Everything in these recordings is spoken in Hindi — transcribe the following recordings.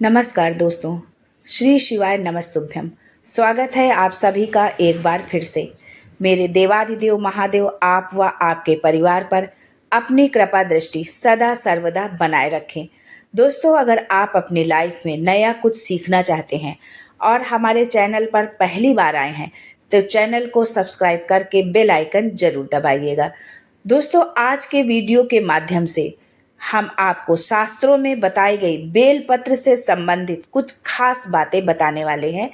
नमस्कार दोस्तों। श्री शिवाय नमस्तुभ्यम। स्वागत है आप सभी का एक बार फिर से। मेरे देवाधिदेव महादेव आप व आपके परिवार पर अपनी कृपा दृष्टि सदा सर्वदा बनाए रखें। दोस्तों, अगर आप अपनी लाइफ में नया कुछ सीखना चाहते हैं और हमारे चैनल पर पहली बार आए हैं तो चैनल को सब्सक्राइब करके बेल आइकन जरूर दबाइएगा। दोस्तों, आज के वीडियो के माध्यम से हम आपको शास्त्रों में बताई गई बेलपत्र से संबंधित कुछ खास बातें बताने वाले हैं।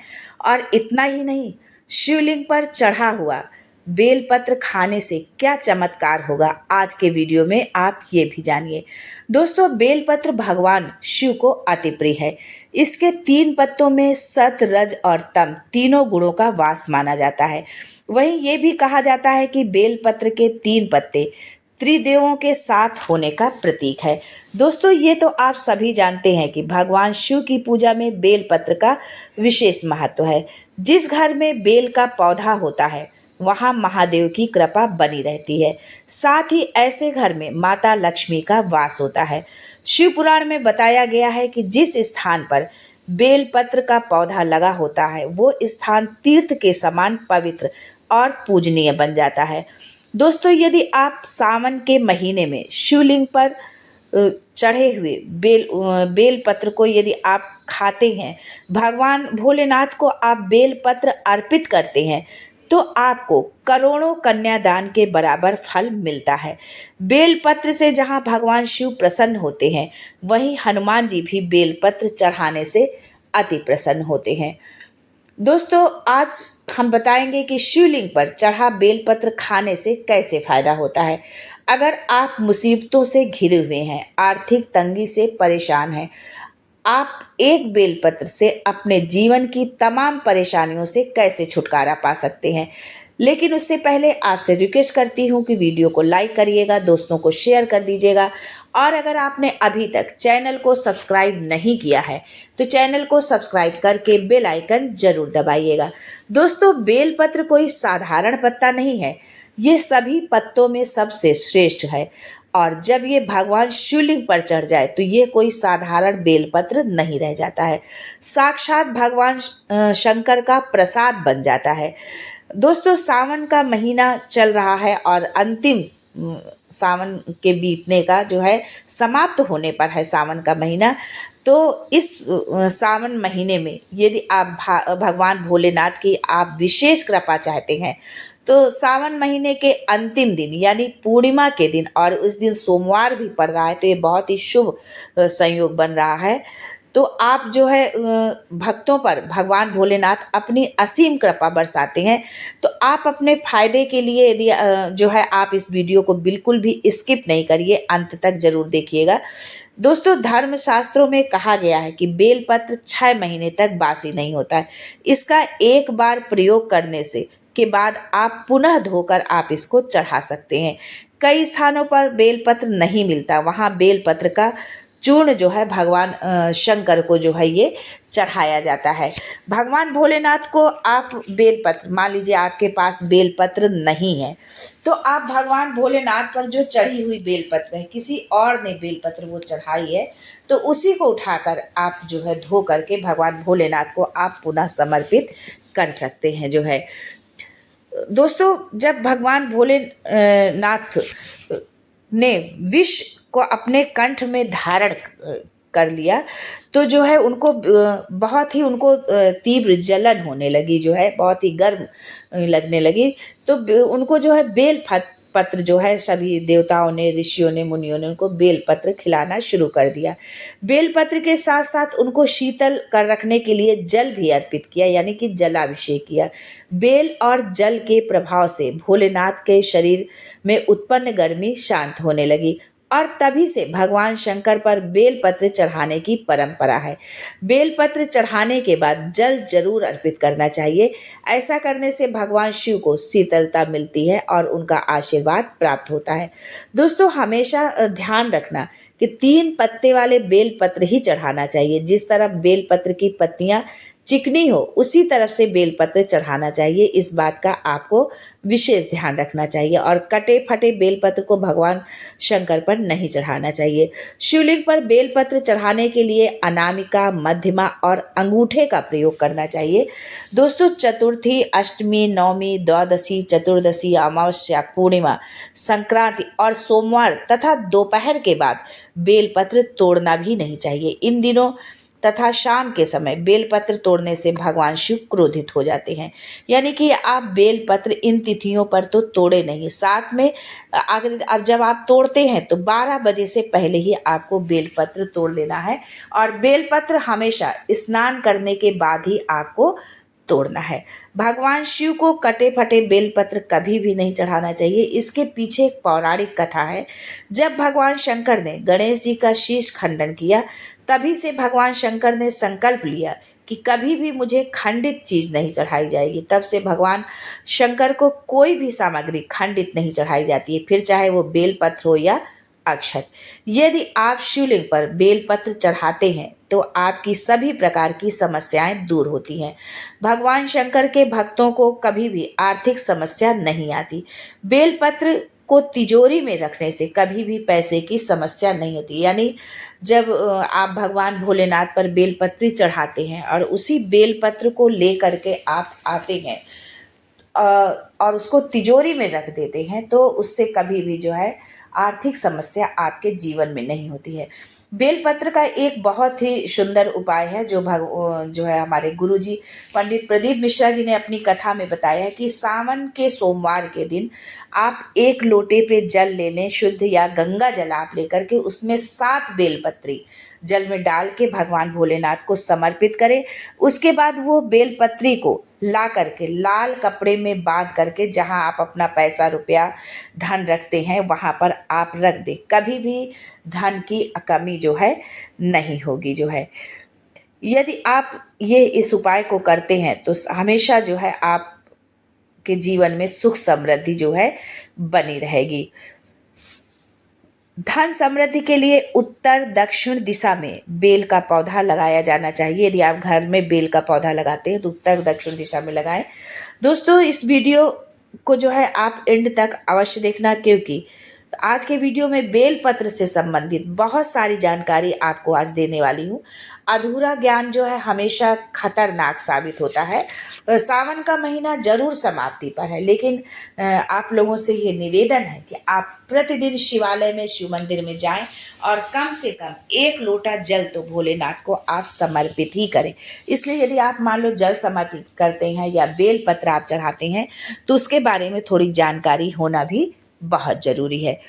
और इतना ही नहीं, शिवलिंग पर चढ़ा हुआ बेलपत्र खाने से क्या चमत्कार होगा, आज के वीडियो में आप ये भी जानिए। दोस्तों, बेलपत्र भगवान शिव को अति प्रिय है। इसके 3 पत्तों में सत, रज और तम तीनों गुणों का वास माना जाता है। वहीं ये भी कहा जाता है कि बेलपत्र के 3 पत्ते त्रिदेवों के साथ होने का प्रतीक है। दोस्तों, ये तो आप सभी जानते हैं कि भगवान शिव की पूजा में बेलपत्र का विशेष महत्व है। जिस घर में बेल का पौधा होता है वहाँ महादेव की कृपा बनी रहती है। साथ ही ऐसे घर में माता लक्ष्मी का वास होता है। शिव पुराण में बताया गया है कि जिस स्थान पर बेलपत्र का पौधा लगा होता है वो स्थान तीर्थ के समान पवित्र और पूजनीय बन जाता है। दोस्तों, यदि आप सावन के महीने में शिवलिंग पर चढ़े हुए बेल पत्र को यदि आप खाते हैं, भगवान भोलेनाथ को आप बेल पत्र अर्पित करते हैं तो आपको करोड़ों कन्यादान के बराबर फल मिलता है। बेल पत्र से जहां भगवान शिव प्रसन्न होते हैं वहीं हनुमान जी भी बेल पत्र चढ़ाने से अति प्रसन्न होते हैं। दोस्तों, आज हम बताएंगे कि शिवलिंग पर चढ़ा बेलपत्र खाने से कैसे फायदा होता है। अगर आप मुसीबतों से घिरे हुए हैं, आर्थिक तंगी से परेशान हैं, आप एक बेलपत्र से अपने जीवन की तमाम परेशानियों से कैसे छुटकारा पा सकते हैं। लेकिन उससे पहले आपसे रिक्वेस्ट करती हूँ कि वीडियो को लाइक करिएगा, दोस्तों को शेयर कर दीजिएगा और अगर आपने अभी तक चैनल को सब्सक्राइब नहीं किया है तो चैनल को सब्सक्राइब करके बेल आइकन जरूर दबाइएगा। दोस्तों, बेलपत्र कोई साधारण पत्ता नहीं है, ये सभी पत्तों में सबसे श्रेष्ठ है और जब ये भगवान शिवलिंग पर चढ़ जाए तो ये कोई साधारण बेलपत्र नहीं रह जाता है, साक्षात भगवान शंकर का प्रसाद बन जाता है। दोस्तों, सावन का महीना चल रहा है और अंतिम सावन के बीतने का जो है समाप्त होने पर है सावन का महीना। तो इस सावन महीने में यदि आप भगवान भोलेनाथ की आप विशेष कृपा चाहते हैं तो सावन महीने के अंतिम दिन यानी पूर्णिमा के दिन और उस दिन सोमवार भी पड़ रहा है तो ये बहुत ही शुभ संयोग बन रहा है। तो आप जो है भक्तों पर भगवान भोलेनाथ अपनी असीम कृपा बरसाते हैं। तो आप अपने फायदे के लिए यदि जो है आप इस वीडियो को बिल्कुल भी स्किप नहीं करिए, अंत तक जरूर देखिएगा। दोस्तों, धर्मशास्त्रों में कहा गया है कि बेलपत्र 6 महीने तक बासी नहीं होता है। इसका एक बार प्रयोग करने से के बाद आप पुनः धोकर आप इसको चढ़ा सकते हैं। कई स्थानों पर बेलपत्र नहीं मिलता, वहाँ बेलपत्र का चूर्ण जो है भगवान शंकर को जो है ये चढ़ाया जाता है। भगवान भोलेनाथ को आप बेलपत्र, मान लीजिए आपके पास बेलपत्र नहीं है तो आप भगवान भोलेनाथ पर जो चढ़ी हुई बेलपत्र है, किसी और ने बेलपत्र वो चढ़ाई है तो उसी को उठाकर आप जो है धो करके भगवान भोलेनाथ को आप पुनः समर्पित कर सकते हैं जो है। दोस्तों, जब भगवान भोलेनाथ ने विष को अपने कंठ में धारण कर लिया तो जो है उनको बहुत ही तीव्र जलन होने लगी, जो है बहुत ही गर्म लगने लगी। तो उनको जो है पत्र जो है सभी देवताओं ने, ऋषियों ने, मुनियों ने उनको बेलपत्र खिलाना शुरू कर दिया। बेलपत्र के साथ साथ उनको शीतल कर रखने के लिए जल भी अर्पित किया, यानी कि जलाभिषेक किया। बेल और जल के प्रभाव से भोलेनाथ के शरीर में उत्पन्न गर्मी शांत होने लगी और तभी से भगवान शंकर पर बेलपत्र चढ़ाने की परंपरा है। बेलपत्र चढ़ाने के बाद जल जरूर अर्पित करना चाहिए। ऐसा करने से भगवान शिव को शीतलता मिलती है और उनका आशीर्वाद प्राप्त होता है। दोस्तों, हमेशा ध्यान रखना कि 3 पत्ते वाले बेलपत्र ही चढ़ाना चाहिए। जिस तरह बेलपत्र की पत्तियां चिकनी हो उसी तरफ से बेलपत्र चढ़ाना चाहिए। इस बात का आपको विशेष ध्यान रखना चाहिए और कटे फटे बेलपत्र को भगवान शंकर पर नहीं चढ़ाना चाहिए। शिवलिंग पर बेलपत्र चढ़ाने के लिए अनामिका, मध्यमा और अंगूठे का प्रयोग करना चाहिए। दोस्तों, चतुर्थी, अष्टमी, नवमी, द्वादशी, चतुर्दशी, अमावस्या, पूर्णिमा, संक्रांति और सोमवार तथा दोपहर के बाद बेलपत्र तोड़ना भी नहीं चाहिए। इन दिनों तथा शाम के समय बेलपत्र तोड़ने से भगवान शिव क्रोधित हो जाते हैं। यानी कि आप बेलपत्र इन तिथियों पर तो तोड़े नहीं। साथ में अगर अब जब आप तोड़ते हैं तो 12 बजे से पहले ही आपको बेलपत्र तोड़ लेना है और बेलपत्र हमेशा स्नान करने के बाद ही आपको तोड़ना है। भगवान शिव को कटे फटे बेलपत्र कभी भी नहीं चढ़ाना चाहिए। इसके पीछे एक पौराणिक कथा है। जब भगवान शंकर ने गणेश जी का शीश खंडन किया, तभी से भगवान शंकर ने संकल्प लिया कि कभी भी मुझे खंडित चीज नहीं चढ़ाई जाएगी। तब से भगवान शंकर को कोई भी सामग्री खंडित नहीं चढ़ाई जाती है, फिर चाहे वो बेलपत्र हो या अक्षत। यदि आप शिवलिंग पर बेलपत्र चढ़ाते हैं तो आपकी सभी प्रकार की समस्याएं दूर होती हैं। भगवान शंकर के भक्तों को कभी भी आर्थिक समस्या नहीं आती। बेलपत्र को तिजोरी में रखने से कभी भी पैसे की समस्या नहीं होती। यानी जब आप भगवान भोलेनाथ पर बेलपत्री चढ़ाते हैं और उसी बेलपत्र को ले करके आप आते हैं अ, और उसको तिजोरी में रख देते हैं तो उससे कभी भी जो है आर्थिक समस्या आपके जीवन में नहीं होती है। बेलपत्र का एक बहुत ही सुंदर उपाय है जो है हमारे गुरुजी पंडित प्रदीप मिश्रा जी ने अपनी कथा में बताया है कि सावन के सोमवार के दिन आप एक लोटे पे जल ले लें, शुद्ध या गंगा जल आप लेकर के उसमें 7 बेलपत्री जल में डाल के भगवान भोलेनाथ को समर्पित करें। उसके बाद वो बेलपत्री को ला करके लाल कपड़े में बांध करके जहां आप अपना पैसा रुपया धन रखते हैं वहां पर आप रख दें। कभी भी धन की कमी जो है नहीं होगी जो है। यदि आप ये इस उपाय को करते हैं तो हमेशा जो है आप के जीवन में सुख समृद्धि जो है बनी रहेगी। धन समृद्धि के लिए उत्तर दक्षिण दिशा में बेल का पौधा लगाया जाना चाहिए। यदि आप घर में बेल का पौधा लगाते हैं तो उत्तर दक्षिण दिशा में लगाएं। दोस्तों, इस वीडियो को जो है आप एंड तक अवश्य देखना, क्योंकि आज के वीडियो में बेलपत्र से संबंधित बहुत सारी जानकारी आपको आज देने वाली हूँ। अधूरा ज्ञान जो है हमेशा खतरनाक साबित होता है। सावन का महीना जरूर समाप्ति पर है, लेकिन आप लोगों से ये निवेदन है कि आप प्रतिदिन शिवालय में, शिव मंदिर में जाएं और कम से कम 1 लोटा जल तो भोलेनाथ को आप समर्पित ही करें। इसलिए यदि आप मान लो जल समर्पित करते हैं या बेल पत्र आप चढ़ाते हैं तो उसके बारे में थोड़ी जानकारी होना भी बहुत जरूरी है।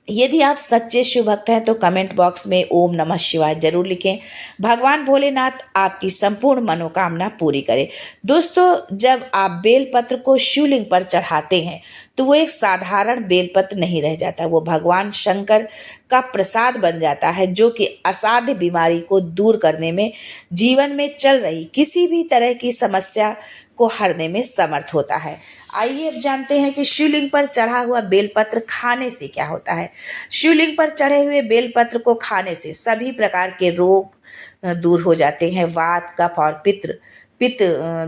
यदि आप सच्चे शिव भक्त हैं तो कमेंट बॉक्स में ओम नमः शिवाय जरूर लिखें। भगवान भोलेनाथ आपकी संपूर्ण मनोकामना पूरी करे। दोस्तों, जब आप बेलपत्र को शिवलिंग पर चढ़ाते हैं तो वो एक साधारण बेलपत्र नहीं रह जाता, वो भगवान शंकर का प्रसाद बन जाता है, जो कि असाध्य बीमारी को दूर करने में, जीवन में चल रही किसी भी तरह की समस्या को हरने में समर्थ होता है। आइए अब जानते हैं कि शिवलिंग पर चढ़ा हुआ बेलपत्र खाने से क्या होता है। शिवलिंग पर चढ़े हुए बेलपत्र को खाने से सभी प्रकार के रोग दूर हो जाते हैं। वात, कफ और पित्त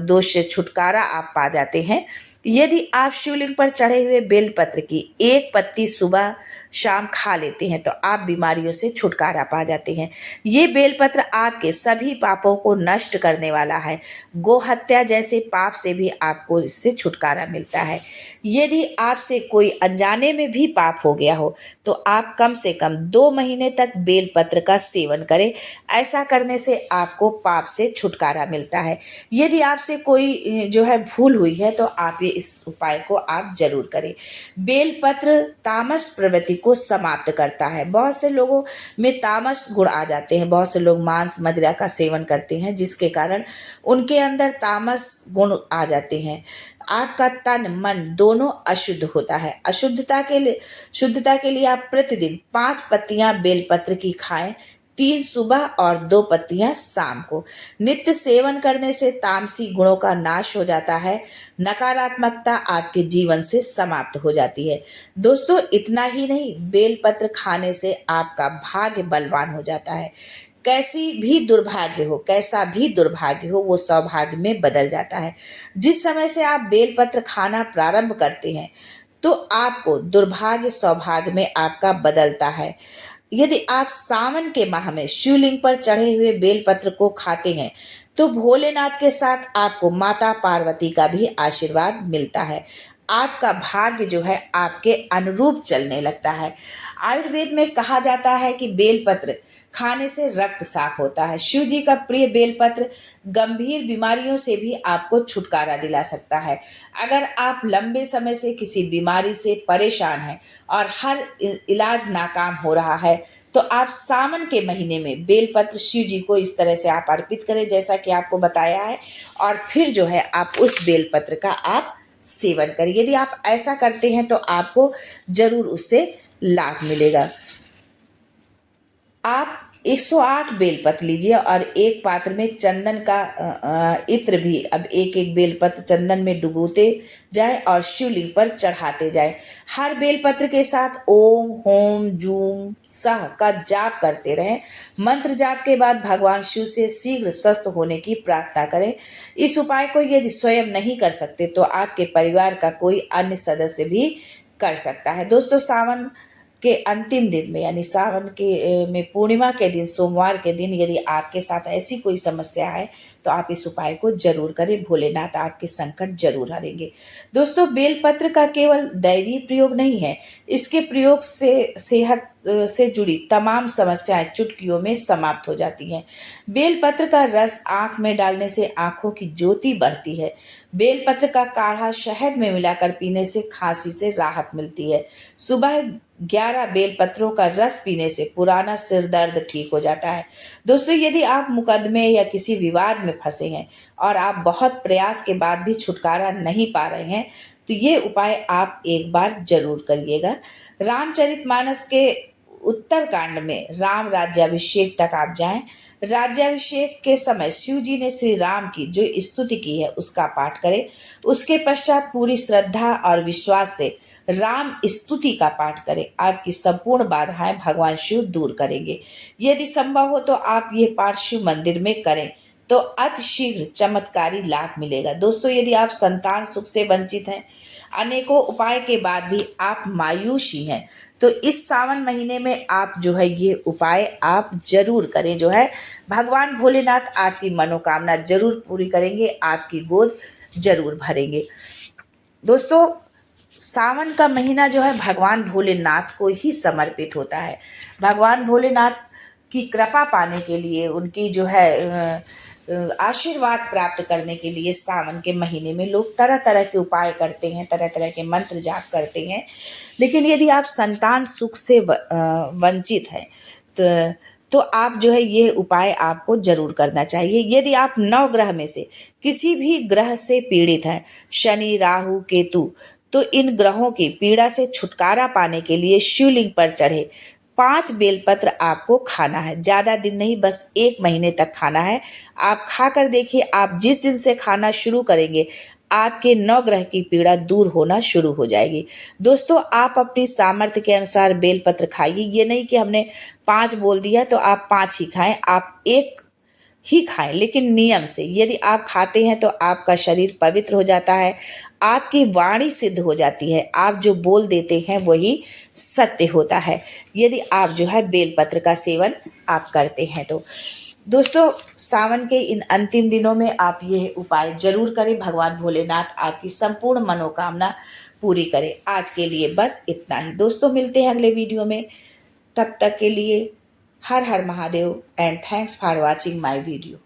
दोष से छुटकारा आप पा जाते हैं। यदि आप शिवलिंग पर चढ़े हुए बेलपत्र की एक पत्ती सुबह शाम खा लेते हैं तो आप बीमारियों से छुटकारा पा जाते हैं। ये बेलपत्र आपके सभी पापों को नष्ट करने वाला है। गो हत्या जैसे पाप से भी आपको इससे छुटकारा मिलता है। यदि आपसे कोई अनजाने में भी पाप हो गया हो तो आप कम से कम 2 महीने तक बेलपत्र का सेवन करें। ऐसा करने से आपको पाप से छुटकारा मिलता है। यदि आपसे कोई जो है भूल हुई है तो आप ये इस उपाय को आप जरूर करें। बेलपत्र तामस प्रवृत्ति को समाप्त करता है। बहुत से लोगों में तामस गुण आ जाते हैं। बहुत से लोग मांस मदिरा का सेवन करते हैं जिसके कारण उनके अंदर तामस गुण आ जाते हैं। आपका तन मन दोनों अशुद्ध होता है। शुद्धता के लिए आप प्रतिदिन 5 पत्तियां बेलपत्र की खाएं, 3 सुबह और 2 पत्तियां शाम को। नित्य सेवन करने से तामसी गुणों का नाश हो जाता है। नकारात्मकता आपके जीवन से समाप्त हो जाती है। दोस्तों, इतना ही नहीं, बेलपत्र खाने से आपका भाग्य बलवान हो जाता है। कैसी भी दुर्भाग्य हो, कैसा भी दुर्भाग्य हो, वो सौभाग्य में बदल जाता है। जिस समय से आप बेलपत्र खाना प्रारंभ करते हैं तो आपको दुर्भाग्य सौभाग्य में आपका बदलता है। यदि आप सावन के माह में शिवलिंग पर चढ़े हुए बेलपत्र को खाते हैं तो भोलेनाथ के साथ आपको माता पार्वती का भी आशीर्वाद मिलता है। आपका भाग्य जो है आपके अनुरूप चलने लगता है। आयुर्वेद में कहा जाता है कि बेलपत्र खाने से रक्त साफ होता है। शिव जी का प्रिय बेलपत्र गंभीर बीमारियों से भी आपको छुटकारा दिला सकता है। अगर आप लंबे समय से किसी बीमारी से परेशान हैं और हर इलाज नाकाम हो रहा है तो आप सावन के महीने में बेलपत्र शिव जी को इस तरह से आप अर्पित करें जैसा कि आपको बताया है, और फिर जो है आप उस बेलपत्र का आप सेवन करें। यदि आप ऐसा करते हैं तो आपको जरूर उससे लाभ मिलेगा। आप 108 बेलपत्र लीजिए और एक पात्र में चंदन का इत्र भी अब एक एक बेलपत्र चंदन में डुबोते जाए और शिवलिंग पर चढ़ाते जाए। हर बेलपत्र के साथ ओम होम जूम सह का जाप करते रहें। मंत्र जाप के बाद भगवान शिव से शीघ्र स्वस्थ होने की प्रार्थना करें। इस उपाय को यदि स्वयं नहीं कर सकते तो आपके परिवार का कोई अन्य सदस्य भी कर सकता है। दोस्तों, सावन के अंतिम दिन में यानी सावन के में पूर्णिमा के दिन सोमवार के दिन यदि आपके साथ ऐसी कोई समस्या है तो आप इस उपाय को जरूर करें। भोलेनाथ आपके संकट जरूर हरेंगे। दोस्तों, बेलपत्र का केवल दैवीय प्रयोग नहीं है, इसके प्रयोग से सेहत से जुड़ी तमाम समस्याएं चुटकियों में समाप्त हो जाती हैं। बेलपत्र का रस आंख में डालने से आंखों की ज्योति बढ़ती है। बेलपत्र का काढ़ा शहद में मिलाकर पीने से खांसी से राहत मिलती है। सुबह 11 बेलपत्रों का रस पीने से पुराना सिर दर्द ठीक हो जाता है। दोस्तों, यदि आप मुकदमे या किसी विवाद में फंसे हैं और आप बहुत प्रयास के बाद भी छुटकारा नहीं पा रहे हैं तो ये उपाय आप एक बार जरूर करिएगा। रामचरितमानस के उत्तरकांड में राम राज्याभिषेक तक आप जाएं। राज्याभिषेक के समय शिव जी ने श्री राम की जो स्तुति की है उसका पाठ करें। उसके पश्चात पूरी श्रद्धा और विश्वास से राम स्तुति का पाठ करें। आपकी संपूर्ण बाधाएं भगवान शिव दूर करेंगे। यदि संभव हो तो आप ये पाठ शिव मंदिर में करें तो अति शीघ्र चमत्कारी लाभ मिलेगा। दोस्तों, यदि आप संतान सुख से वंचित हैं, अनेकों उपाय के बाद भी आप मायूस ही हैं, तो इस सावन महीने में आप जो है ये उपाय आप जरूर करें। जो है भगवान भोलेनाथ आपकी मनोकामना जरूर पूरी करेंगे, आपकी गोद जरूर भरेंगे। दोस्तों, सावन का महीना जो है भगवान भोलेनाथ को ही समर्पित होता है। भगवान भोलेनाथ की कृपा पाने के लिए, उनकी जो है आशीर्वाद प्राप्त करने के लिए सावन के महीने में लोग तरह तरह के उपाय करते हैं, तरह तरह के मंत्र जाप करते हैं। लेकिन यदि आप संतान सुख से वंचित हैं तो आप जो है ये उपाय आपको जरूर करना चाहिए। यदि आप 9 ग्रह में से किसी भी ग्रह से पीड़ित हैं, शनि राहु केतु, तो इन ग्रहों की पीड़ा से छुटकारा पाने के लिए शिवलिंग पर चढ़े 5 बेलपत्र आपको खाना है। ज़्यादा दिन नहीं, बस 1 महीने तक खाना है। आप खाकर देखिए, आप जिस दिन से खाना शुरू करेंगे आपके 9 ग्रह की पीड़ा दूर होना शुरू हो जाएगी। दोस्तों, आप अपनी सामर्थ्य के अनुसार बेलपत्र खाइए। ये नहीं कि हमने 5 बोल दिया तो आप 5 ही खाएं, आप 1 ही खाएं, लेकिन नियम से। यदि आप खाते हैं तो आपका शरीर पवित्र हो जाता है, आपकी वाणी सिद्ध हो जाती है, आप जो बोल देते हैं वही सत्य होता है यदि आप जो है बेलपत्र का सेवन आप करते हैं तो। दोस्तों, सावन के इन अंतिम दिनों में आप ये उपाय जरूर करें। भगवान भोलेनाथ आपकी संपूर्ण मनोकामना पूरी करें। आज के लिए बस इतना ही। दोस्तों, मिलते हैं अगले वीडियो में। तब तक के लिए हर हर Mahadev and thanks for watching my video.